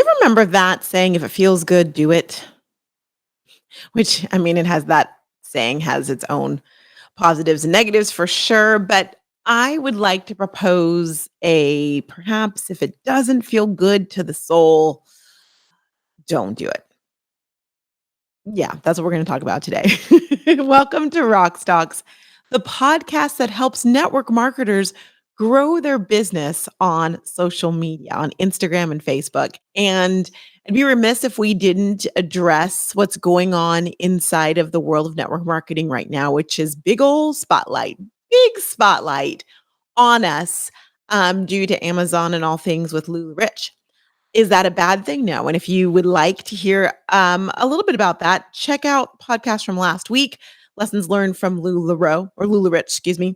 Do you remember that saying, if it feels good, do it? Which, I mean, it has that saying has its own positives and negatives for sure. But I would like to propose a perhaps if it doesn't feel good to the soul, don't do it. Yeah, that's what we're going to talk about today. Welcome to Roxtalks, the podcast that helps network marketers grow their business on social media, on Instagram and Facebook. And I'd be remiss if we didn't address what's going on inside of the world of network marketing right now, which is big spotlight on us due to Amazon and all things with Lulu Rich. Is that a bad thing? No. And if you would like to hear a little bit about that, check out podcast from last week, lessons learned from Lulu Rich, excuse me,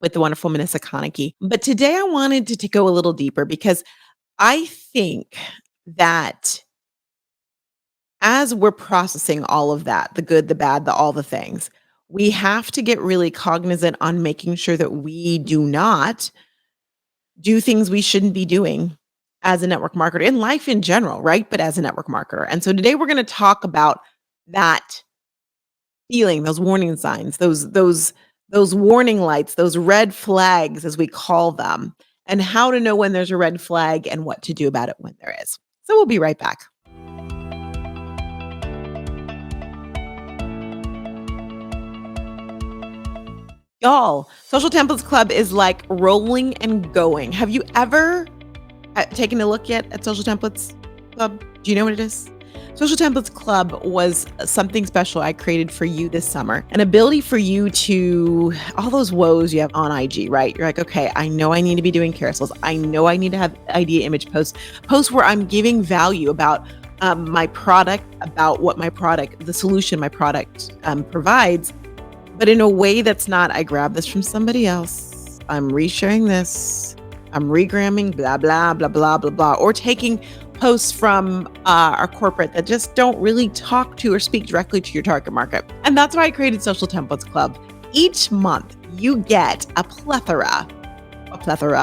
with the wonderful Manissa Kaneki. But today I wanted to go a little deeper because I think that as we're processing all of that, the good, the bad, all the things, we have to get really cognizant on making sure that we do not do things we shouldn't be doing as a network marketer in life in general, right? But as a network marketer. And so today we're going to talk about that feeling, those warning signs, those warning lights, those red flags as we call them, and how to know when there's a red flag and what to do about it when there is. So we'll be right back. Y'all, Social Templates Club is like rolling and going. Have you ever taken a look yet at Social Templates Club? Do you know what it is? Social Templates Club was something special I created for you this summer. An ability for you to, all those woes you have on IG, right? You're like, okay, I know I need to be doing carousels. I know I need to have idea image posts where I'm giving value about my product, about what my product, the solution my product provides, but in a way that's not, I grabbed this from somebody else. I'm resharing this. I'm regramming, blah, blah, blah, blah, blah, blah, or taking posts from our corporate that just don't really talk to or speak directly to your target market. And that's why I created Social Templates Club. Each month, you get a plethora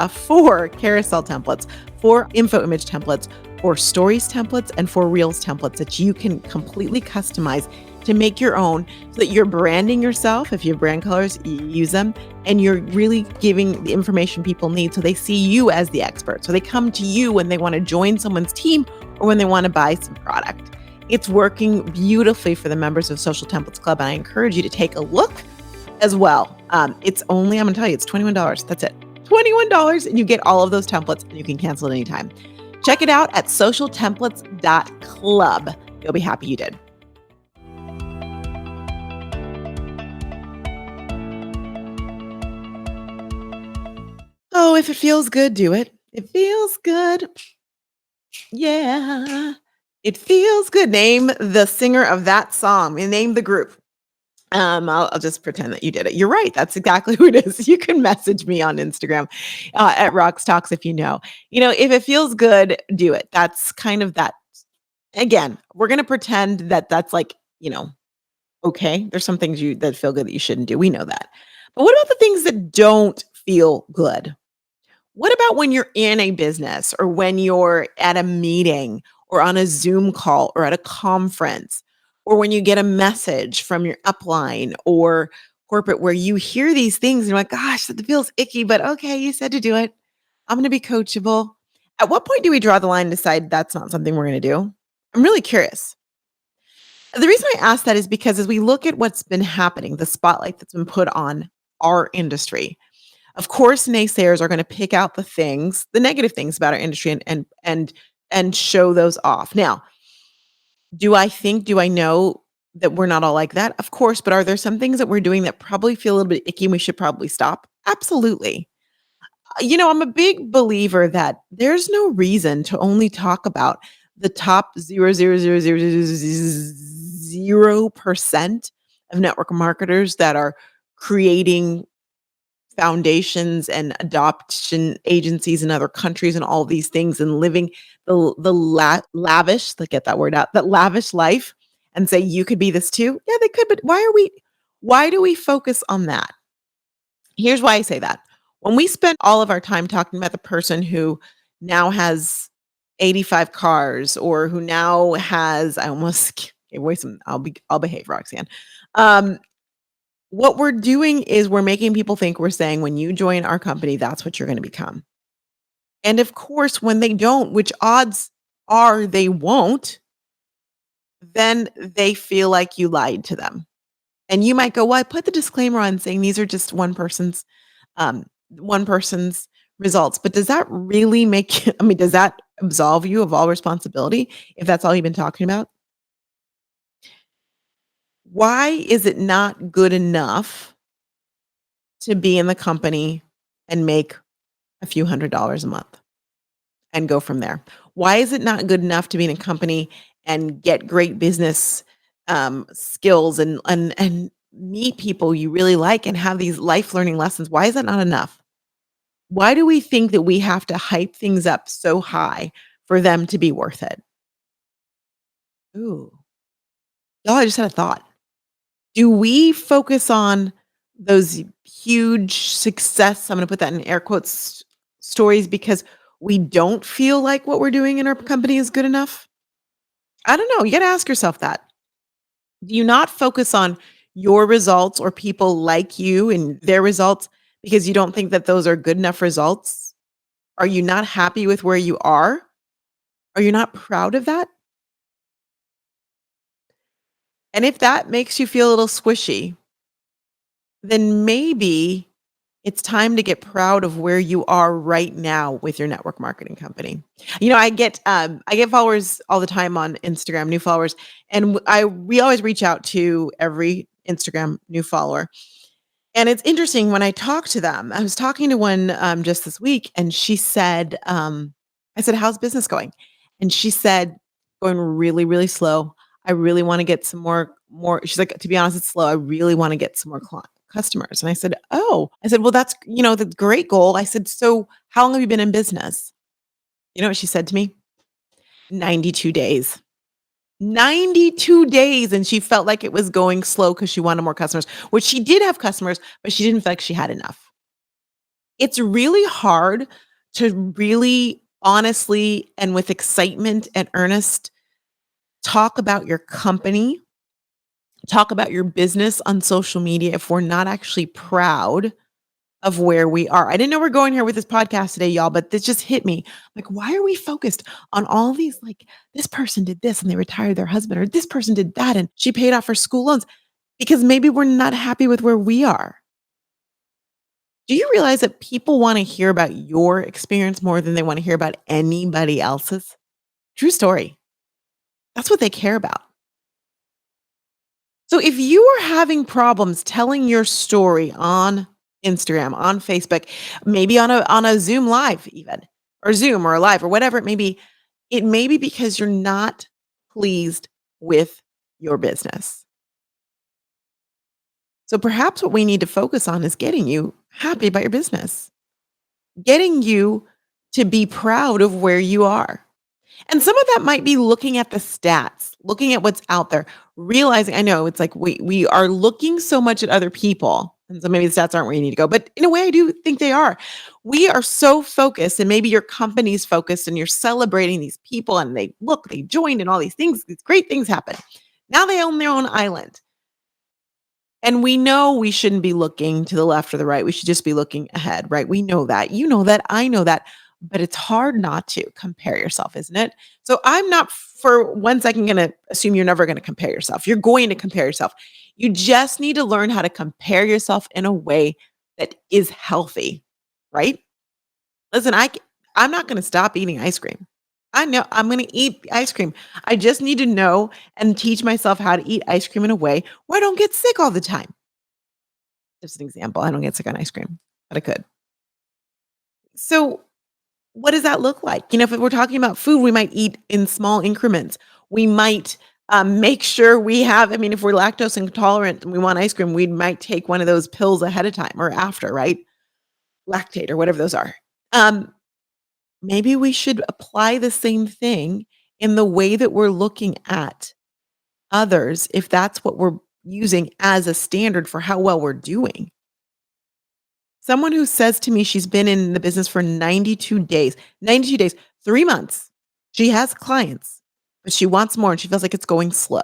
for carousel templates, for info image templates, for stories templates, and for reels templates that you can completely customize to make your own so that you're branding yourself. If you have brand colors, you use them, and you're really giving the information people need so they see you as the expert. So they come to you when they want to join someone's team or when they want to buy some product. It's working beautifully for the members of Social Templates Club, and I encourage you to take a look as well. It's only, I'm going to tell you, it's $21. That's it. $21, and you get all of those templates, and you can cancel at any time. Check it out at socialtemplates.club. You'll be happy you did. Oh, if it feels good, do it. It feels good. Yeah. It feels good. Name the singer of that song and name the group. I'll just pretend that you did it. You're right. That's exactly who it is. You can message me on Instagram at Roxtalks if you know. You know, if it feels good, do it. That's kind of that. Again, we're going to pretend that that's like, okay. There's some things that feel good that you shouldn't do. We know that. But what about the things that don't feel good? What about when you're in a business or when you're at a meeting or on a Zoom call or at a conference or when you get a message from your upline or corporate where you hear these things and you're like, gosh, that feels icky, but okay, you said to do it. I'm going to be coachable. At what point do we draw the line and decide that's not something we're going to do? I'm really curious. The reason I ask that is because as we look at what's been happening, the spotlight that's been put on our industry, of course, naysayers are going to pick out the negative things about our industry and show those off. Now, do I know that we're not all like that? Of course, but are there some things that we're doing that probably feel a little bit icky and we should probably stop? Absolutely. I'm a big believer that there's no reason to only talk about the top 0.000000% of network marketers that are creating foundations and adoption agencies in other countries and all these things and living lavish, let's get that word out, that lavish life and say you could be this too. Yeah, they could, but why do we focus on that? Here's why I say that. When we spend all of our time talking about the person who now has 85 cars or who now has I almost gave away some I'll behave, Roxanne. Um, what we're doing is we're making people think we're saying when you join our company, that's what you're going to become. And of course, when they don't, which odds are they won't, then they feel like you lied to them. And you might go, "Well, I put the disclaimer on saying these are just one person's results." But does that really make you I mean, does that absolve you of all responsibility if that's all you've been talking about? Why is it not good enough to be in the company and make a few $100s a month and go from there? Why is it not good enough to be in a company and get great business, skills and meet people you really like and have these life learning lessons? Why is that not enough? Why do we think that we have to hype things up so high for them to be worth it? Ooh. Y'all, I just had a thought. Do we focus on those huge success, I'm gonna put that in air quotes, stories because we don't feel like what we're doing in our company is good enough? I don't know, you gotta ask yourself that. Do you not focus on your results or people like you and their results because you don't think that those are good enough results? Are you not happy with where you are? Are you not proud of that? And if that makes you feel a little squishy, then maybe it's time to get proud of where you are right now with your network marketing company. You know, I get followers all the time on Instagram, new followers, and we always reach out to every Instagram new follower. And it's interesting when I talk to them. I was talking to one just this week, and she said, I said, "How's business going?" And she said, "Going really, really slow. I really want to get some more." She's like, "To be honest, it's slow. I really want to get some more customers." And I said, "Oh," I said, "Well, that's a great goal." I said, "So, how long have you been in business?" You know what she said to me? 92 days. 92 days, and she felt like it was going slow because she wanted more customers, which she did have customers, but she didn't feel like she had enough. It's really hard to really honestly and with excitement and earnest talk about your company, talk about your business on social media if we're not actually proud of where we are. I didn't know we're going here with this podcast today, y'all, but this just hit me. Like, why are we focused on all these, like, this person did this and they retired their husband, or this person did that and she paid off her school loans? Because maybe we're not happy with where we are. Do you realize that people want to hear about your experience more than they want to hear about anybody else's? True story. That's what they care about. So if you are having problems telling your story on Instagram, on Facebook, maybe on a Zoom live even, or Zoom or a live or whatever it may be because you're not pleased with your business. So perhaps what we need to focus on is getting you happy about your business, getting you to be proud of where you are. And some of that might be looking at the stats, looking at what's out there, realizing I know it's like we are looking so much at other people. And so maybe the stats aren't where you need to go. But in a way, I do think they are. We are so focused, and maybe your company's focused and you're celebrating these people and they joined and all these things, these great things happen. Now they own their own island. And we know we shouldn't be looking to the left or the right. We should just be looking ahead, right? We know that. You know that. I know that. But it's hard not to compare yourself, isn't it? So I'm not for 1 second going to assume you're never going to compare yourself. You're going to compare yourself. You just need to learn how to compare yourself in a way that is healthy, right? Listen, I'm not going to stop eating ice cream. I know I'm going to eat ice cream. I just need to know and teach myself how to eat ice cream in a way where I don't get sick all the time. Just an example. I don't get sick on ice cream, but I could. So, what does that look like? You know, if we're talking about food, we might eat in small increments. We might make sure we have, I mean, if we're lactose intolerant and we want ice cream, we might take one of those pills ahead of time or after, right? Lactate or whatever those are. Um, Maybe we should apply the same thing in the way that we're looking at others, if that's what we're using as a standard for how well we're doing. Someone who says to me she's been in the business for 92 days, 3 months. She has clients, but she wants more and she feels like it's going slow.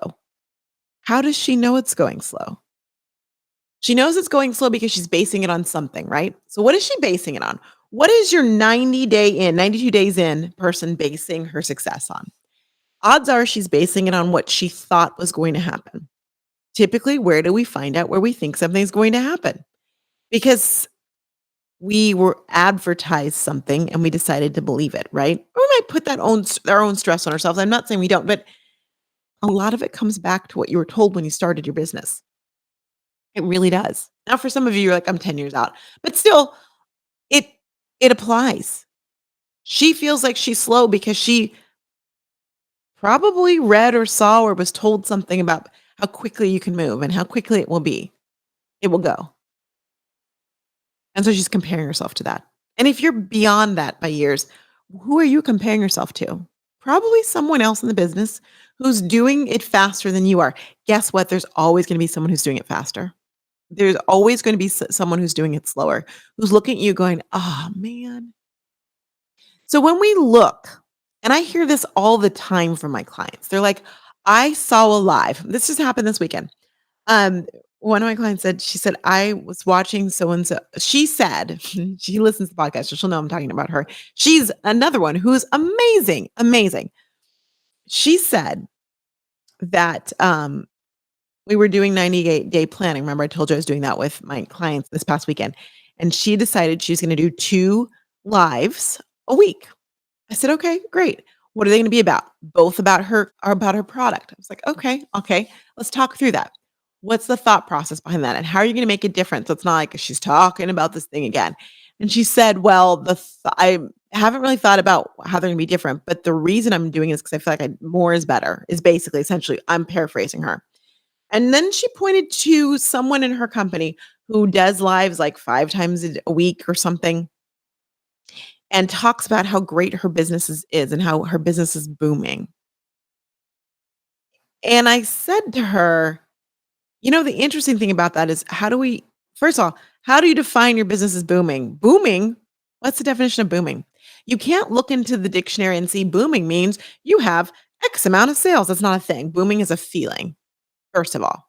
How does she know it's going slow? She knows it's going slow because she's basing it on something, right? So what is she basing it on? What is your 90-day in, 92 days in person basing her success on? Odds are she's basing it on what she thought was going to happen. Typically, where do we find out where we think something's going to happen? Because we were advertised something and we decided to believe it, right? Or we might put our own stress on ourselves. I'm not saying we don't, but a lot of it comes back to what you were told when you started your business. It really does. Now, for some of you, you're like, I'm 10 years out, but still, it it applies. She feels like she's slow because she probably read or saw or was told something about how quickly you can move and how quickly it will be. It will go. And so she's comparing herself to that. And if you're beyond that by years, who are you comparing yourself to? Probably someone else in the business who's doing it faster than you are. Guess what? There's always going to be someone who's doing it faster. There's always going to be someone who's doing it slower, who's looking at you going, oh man. So when we look, and I hear this all the time from my clients, they're like, I saw a live. This just happened this weekend. Um, One of my clients said, she said, I was watching so and so. She said, she listens to the podcast, so she'll know I'm talking about her. She's another one who's amazing, amazing. She said that we were doing 90-day planning. Remember, I told you I was doing that with my clients this past weekend. And she decided she's going to do 2 lives a week. I said, "Okay, great. What are they gonna be about?" Both about her product. I was like, "Okay, okay. Let's talk through that. What's the thought process behind that? And how are you gonna make a difference?" So it's not like she's talking about this thing again. And she said, "Well, I haven't really thought about how they're gonna be different, but the reason I'm doing it is because I feel like more is better," is basically essentially I'm paraphrasing her. And then she pointed to someone in her company who does lives like 5 times a week or something and talks about how great her business is and how her business is booming. And I said to her, the interesting thing about that is first of all, how do you define your business as booming? Booming, what's the definition of booming? You can't look into the dictionary and see booming means you have X amount of sales. That's not a thing. Booming is a feeling, first of all.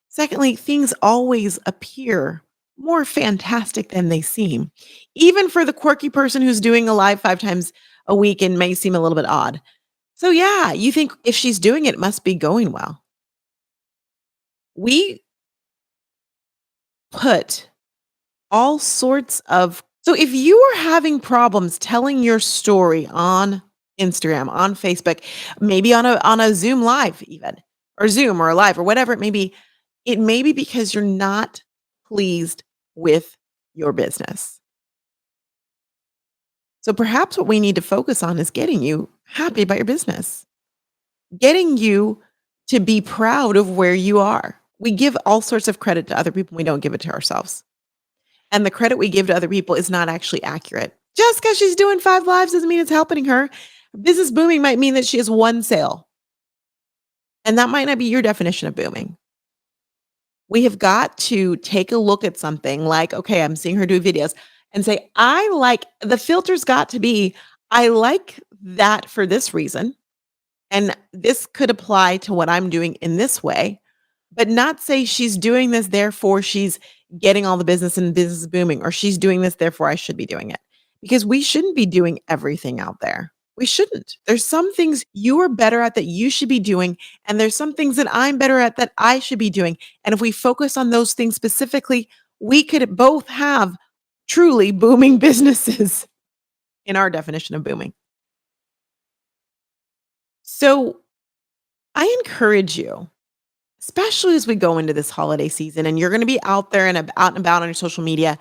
Secondly, things always appear more fantastic than they seem, even for the quirky person who's doing a live 5 times a week and may seem a little bit odd. So, yeah, you think if she's doing it, it must be going well. We put all sorts of so if you are having problems telling your story on Instagram, on Facebook, maybe on a Zoom live even, or Zoom or a live or whatever it may be because you're not pleased with your business. So perhaps what we need to focus on is getting you happy about your business, getting you to be proud of where you are. We give all sorts of credit to other people, we don't give it to ourselves. And the credit we give to other people is not actually accurate. Just because she's doing 5 lives doesn't mean it's helping her. Business booming might mean that she has 1 sale, and that might not be your definition of booming. We have got to take a look at something like, okay, I'm seeing her do videos and say, the filter's got to be, I like that for this reason. And this could apply to what I'm doing in this way, but not say she's doing this, therefore she's getting all the business and business is booming, or she's doing this, therefore I should be doing it. Because we shouldn't be doing everything out there. We shouldn't. There's some things you are better at that you should be doing, and there's some things that I'm better at that I should be doing. And if we focus on those things specifically, we could both have truly booming businesses in our definition of booming. So I encourage you, especially as we go into this holiday season and you're going to be out there and out and about on your social media,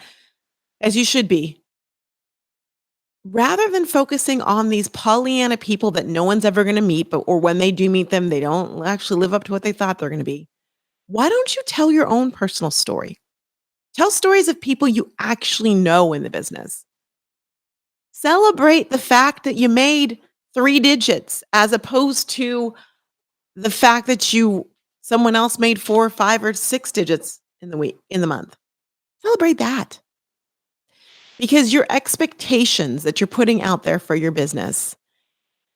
as you should be, rather than focusing on these Pollyanna people that no one's ever going to meet, but or when they do meet them, they don't actually live up to what they thought they're going to be. Why don't you tell your own personal story? Tell stories of people you actually know in the business. Celebrate the fact that you made 3 digits as opposed to the fact that someone else made 4 or 5 or 6 digits in the month. Celebrate that. Because your expectations that you're putting out there for your business,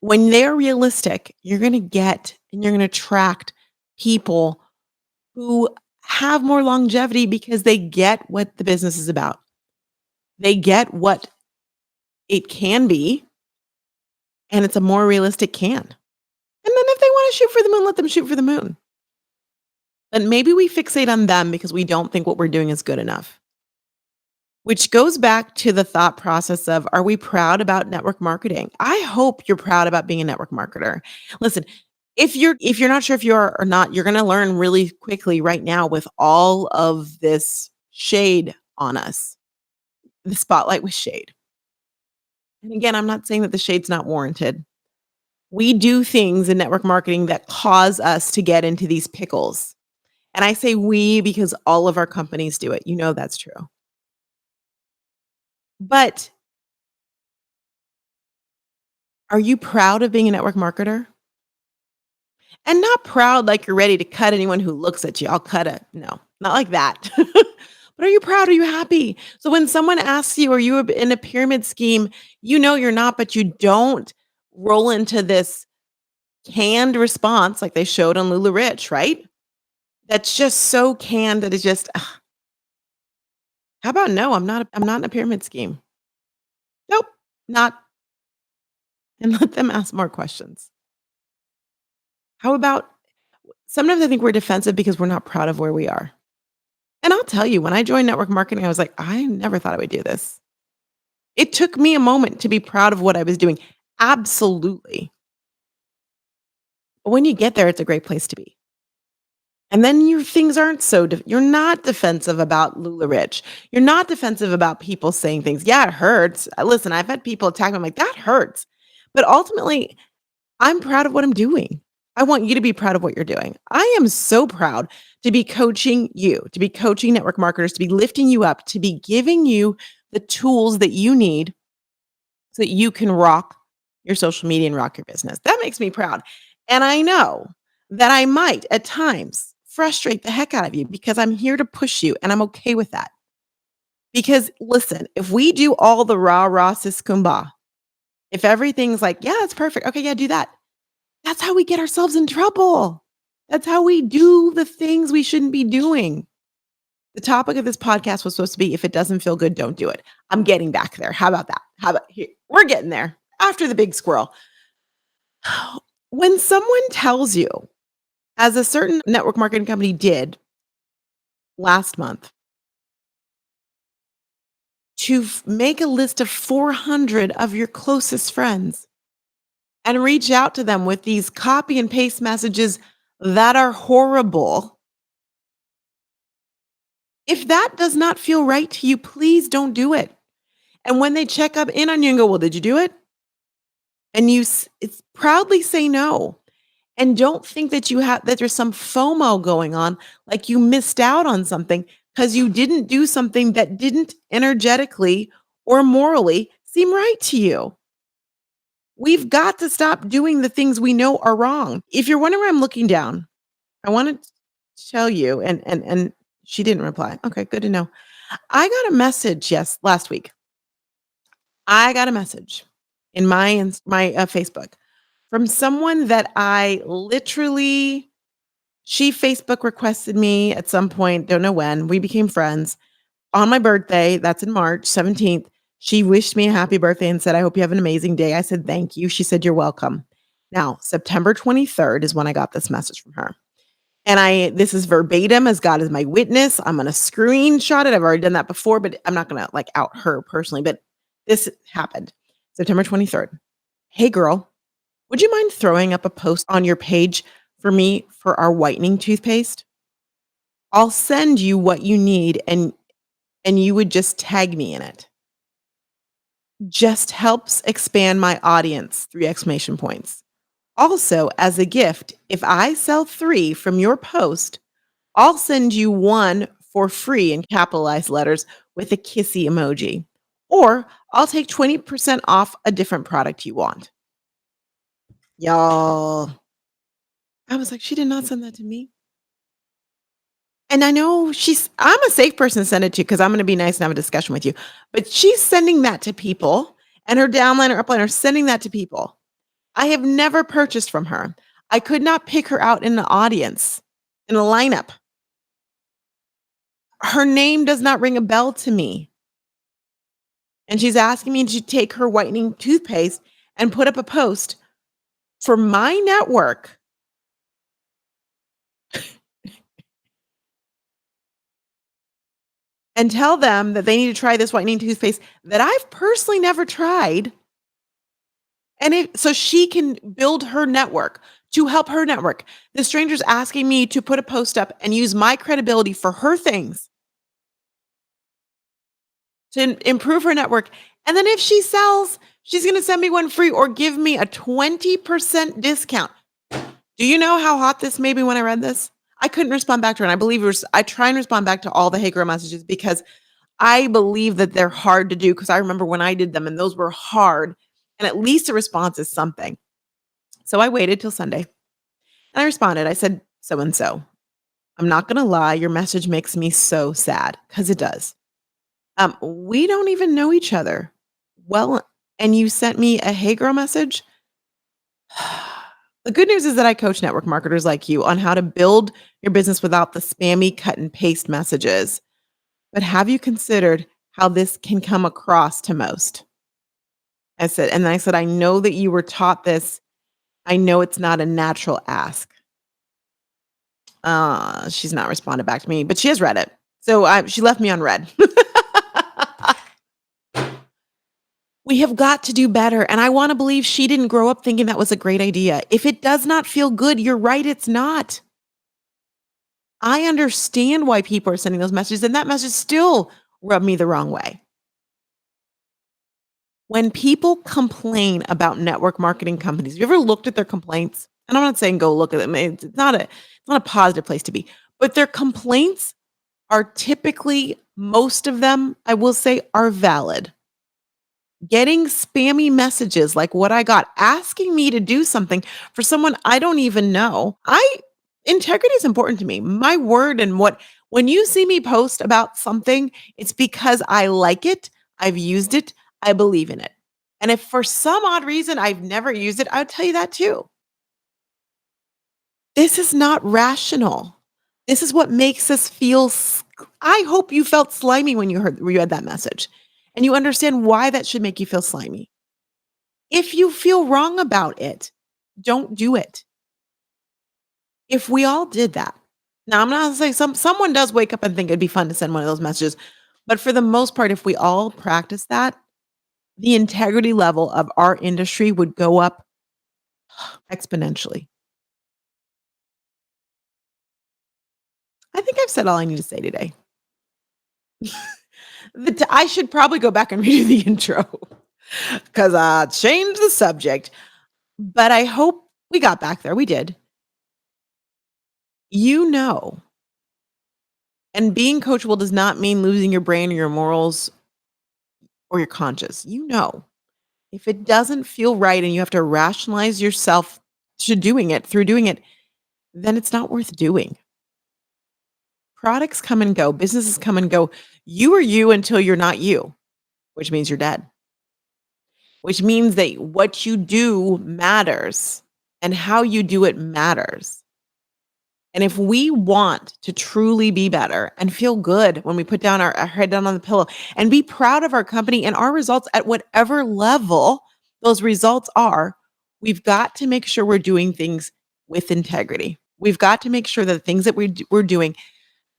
When they're realistic, you're going to get and you're going to attract people who have more longevity because they get what the business is about. They get what it can be, and it's a more realistic can. And then if they want to shoot for the moon, let them shoot for the moon. But maybe we fixate on them because we don't think what we're doing is good enough. Which goes back to the thought process of, are we proud about network marketing? I hope you're proud about being a network marketer. Listen, if you're not sure if you are or not, you're going to learn really quickly right now with all of this shade on us. The spotlight with shade. And again, I'm not saying that the shade's not warranted. We do things in network marketing that cause us to get into these pickles. And I say we because all of our companies do it. You know that's true. But are you proud of being a network marketer? And not proud like you're ready to cut anyone who looks at you. I'll cut it. No, not like that. But are you proud? Are you happy? So when someone asks you, are you in a pyramid scheme? You know you're not, but you don't roll into this canned response like they showed on Lula Rich, right? That's just so canned that it's just, "Ugh, how about no? I'm not in a pyramid scheme. Nope, not." And let them ask more questions. How about sometimes I think we're defensive because we're not proud of where we are. And I'll tell you, when I joined network marketing, I was like, I never thought I would do this. It took me a moment to be proud of what I was doing. Absolutely. But when you get there, it's a great place to be. And then your things aren't so, you're not defensive about Lula Rich. You're not defensive about people saying things. Yeah, it hurts. Listen, I've had people attack me. I'm like, that hurts. But ultimately, I'm proud of what I'm doing. I want you to be proud of what you're doing. I am so proud to be coaching you, to be coaching network marketers, to be lifting you up, to be giving you the tools that you need so that you can rock your social media and rock your business. That makes me proud. And I know that I might at times frustrate the heck out of you because I'm here to push you and I'm okay with that. Because listen, if we do all the rah rah sis kumbah, if everything's like, yeah, that's perfect. Okay, yeah, do that. That's how we get ourselves in trouble. That's how we do the things we shouldn't be doing. The topic of this podcast was supposed to be, if it doesn't feel good, don't do it. I'm getting back there. How about that? How about here? We're getting there after the big squirrel. When someone tells you, as a certain network marketing company did last month, to make a list of 400 of your closest friends and reach out to them with these copy and paste messages that are horrible. If that does not feel right to you, please don't do it. And when they check up in on you and go, well, did you do it? And it's proudly say no. And don't think that that there's some FOMO going on, like you missed out on something because you didn't do something that didn't energetically or morally seem right to you. We've got to stop doing the things we know are wrong. If you're wondering where I'm looking down, I want to tell you, and she didn't reply. Okay, good to know. I got a message, yes, last week. I got a message in my Facebook from someone that I literally, she Facebook requested me at some point, don't know when. We became friends on my birthday. That's in March 17th. She wished me a happy birthday and said, I hope you have an amazing day. I said, thank you. She said, you're welcome. Now, September 23rd is when I got this message from her. And this is verbatim, as God is my witness. I'm going to screenshot it. I've already done that before, but I'm not going to like out her personally, but this happened September 23rd. Hey girl, would you mind throwing up a post on your page for me for our whitening toothpaste? I'll send you what you need and you would just tag me in it. Just helps expand my audience, 3 exclamation points. Also, as a gift, if I sell 3 from your post, I'll send you 1 for free in capitalized letters with a kissy emoji. Or I'll take 20% off a different product you want. Y'all. I was like, she did not send that to me. And I know I'm a safe person to send it to because I'm going to be nice and have a discussion with you. But she's sending that to people, and her downline or upline are sending that to people. I have never purchased from her. I could not pick her out in the audience, in a lineup. Her name does not ring a bell to me. And she's asking me to take her whitening toothpaste and put up a post for my network and tell them that they need to try this whitening toothpaste that I've personally never tried. And so she can build her network to help her network. The stranger's asking me to put a post up and use my credibility for her things to improve her network. And then if she sells, she's going to send me one free or give me a 20% discount. Do you know how hot this made me when I read this? I couldn't respond back to her. And I believe I try and respond back to all the Hey Girl messages because I believe that they're hard to do because I remember when I did them and those were hard. And at least a response is something. So I waited till Sunday and I responded. I said, so and so, I'm not going to lie. Your message makes me so sad because it does. We don't even know each other. Well, and you sent me a Hey Girl message. The good news is that I coach network marketers like you on how to build your business without the spammy cut and paste messages. But have you considered how this can come across to most? I said, I know that you were taught this. I know it's not a natural ask. She's not responded back to me, but she has read it. So she left me on read. We have got to do better. And I want to believe she didn't grow up thinking that was a great idea. If it does not feel good, you're right, it's not. I understand why people are sending those messages, and that message still rubbed me the wrong way. When people complain about network marketing companies, have you ever looked at their complaints? And I'm not saying go look at them. It's not a positive place to be. But their complaints are typically, most of them, I will say, are valid. Getting spammy messages like what I got, asking me to do something for someone I don't even know. Integrity is important to me. My word and when you see me post about something, it's because I like it, I've used it, I believe in it. And if for some odd reason I've never used it, I'll tell you that too. This is not rational. This is what makes us feel I hope you felt slimy when you read that message and you understand why that should make you feel slimy. If you feel wrong about it, don't do it. If we all did that. Now, I'm not saying someone does wake up and think it'd be fun to send one of those messages, but for the most part, if we all practice that, the integrity level of our industry would go up exponentially. I think I've said all I need to say today. I should probably go back and redo the intro because I changed the subject, but I hope we got back there. We did. You know, and being coachable does not mean losing your brain or your morals or your conscience. You know, if it doesn't feel right and you have to rationalize yourself to doing it through doing it, then it's not worth doing. Products come and go, businesses come and go. You are you until you're not you, which means you're dead, which means that what you do matters and how you do it matters. And if we want to truly be better and feel good when we put down our head down on the pillow and be proud of our company and our results at whatever level those results are, we've got to make sure we're doing things with integrity. We've got to make sure that the things that we're doing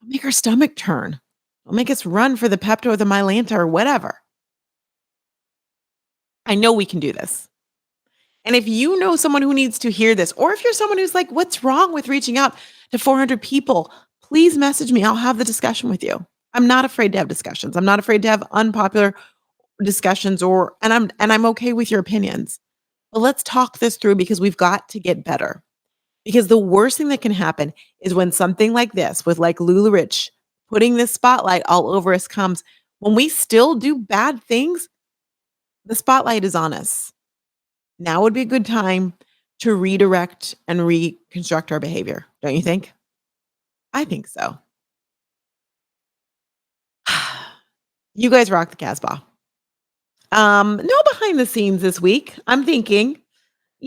don't make our stomach turn. Don't make us run for the Pepto or the Mylanta or whatever. I know we can do this. And if you know someone who needs to hear this, or if you're someone who's like, what's wrong with reaching out to 400 people, please message me. I'll have the discussion with you. I'm not afraid to have discussions. I'm not afraid to have unpopular discussions and I'm okay with your opinions. But let's talk this through because we've got to get better. Because the worst thing that can happen is when something like this with like Lula Rich putting this spotlight all over us comes, when we still do bad things, the spotlight is on us. Now would be a good time to redirect and reconstruct our behavior, don't you think? I think so. You guys rock the Casbah. No behind the scenes this week. I'm thinking,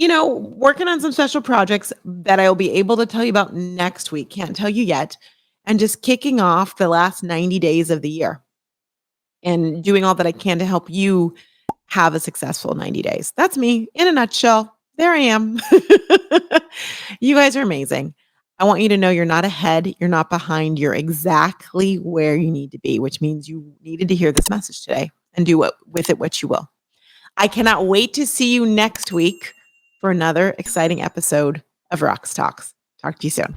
working on some special projects that I'll be able to tell you about next week. Can't tell you yet. And just kicking off the last 90 days of the year and doing all that I can to help you have a successful 90 days. That's me in a nutshell. There I am. You guys are amazing. I want you to know you're not ahead, you're not behind, you're exactly where you need to be, which means you needed to hear this message today and do with it what you will. I cannot wait to see you next week for another exciting episode of Roxtalks. Talk to you soon.